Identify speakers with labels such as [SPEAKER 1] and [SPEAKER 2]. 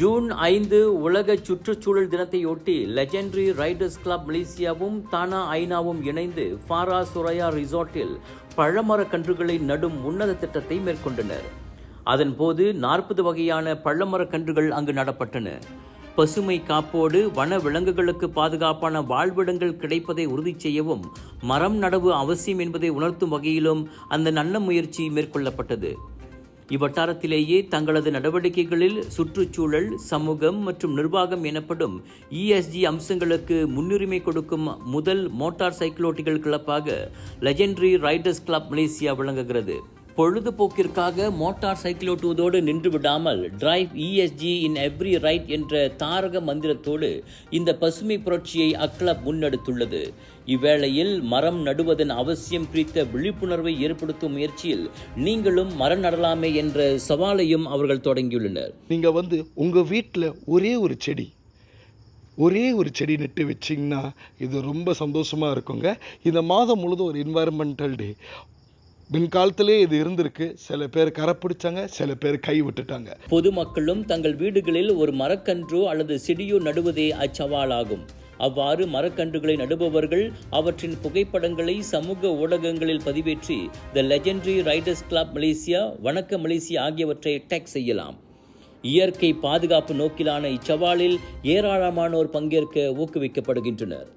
[SPEAKER 1] June 5 உலக சுற்றுச்சூழல் தினத்தையொட்டி லெஜெண்டரி ரைடர்ஸ் கிளப் மலேசியாவும் தானா ஐநாவும் இணைந்து ஃபாரா சுரையா ரிசார்ட்டில் பழமரக் கன்றுகளை நடும் உன்னத திட்டத்தை மேற்கொண்டனர். அதன்போது 40 வகையான பழமரக் கன்றுகள் அங்கு நடப்பட்டன. பசுமை காப்போடு வன விலங்குகளுக்கு பாதுகாப்பான வாழ்விடங்கள் கிடைப்பதை உறுதி செய்யவும் மரம் நடவு அவசியம் என்பதை உணர்த்தும் வகையிலும் அந்த நல்ல முயற்சி மேற்கொள்ளப்பட்டது. இவ்வட்டாரத்திலேயே தங்களது நடவடிக்கைகளில் சுற்றுச்சூழல், சமூகம் மற்றும் நிர்வாகம் எனப்படும் ESG அம்சங்களுக்கு முன்னுரிமை கொடுக்கும் முதல் மோட்டார் சைக்கிளோட்டிகள் கிளப்பாக லெஜெண்டரி ரைடர்ஸ் கிளப் மலேசியா விளங்குகிறது. பொழுதுபோக்கிற்காக மோட்டார் சைக்கிளோட்டுவதோடு நின்று விடாமல் drive ESG in every ride என்ற தாரக மந்திரத்தோடு இந்த பசுமை புரட்சியை அக்கிளப் முன்னெடுத்துள்ளது. இவ்வேளையில் மரம் நடுவதன் அவசியம் குறித்த விழிப்புணர்வை ஏற்படுத்தும் முயற்சியில் நீங்களும் மரம் நடலாமே என்ற சவாலையும் அவர்கள் தொடங்கியுள்ளனர்.
[SPEAKER 2] நீங்க உங்க வீட்டில் ஒரே ஒரு செடி நட்டு வச்சிங்கன்னா இது ரொம்ப சந்தோஷமா இருக்குங்க. இந்த மாதம் முழுதும் ஒரு என்வாயர்மெண்டல் டே. பின்காலத்திலே இது இருந்திருக்கு. சில பேர் கரை பிடிச்சாங்க, சில பேர் கை விட்டுட்டாங்க.
[SPEAKER 1] பொதுமக்களும் தங்கள் வீடுகளில் ஒரு மரக்கன்றோ அல்லது செடியோ நடுவதே அச்சவாலாகும். அவ்வாறு மரக்கன்றுகளை நடுபவர்கள் அவற்றின் புகைப்படங்களை சமூக ஊடகங்களில் பதிவேற்றி the legendary riders club Malaysia, வணக்க மலேசியா ஆகியவற்றை டேக் செய்யலாம். இயற்கை பாதுகாப்பு நோக்கிலான இச்சவாலில் ஏராளமானோர் பங்கேற்க ஊக்குவிக்கப்படுகின்றனர்.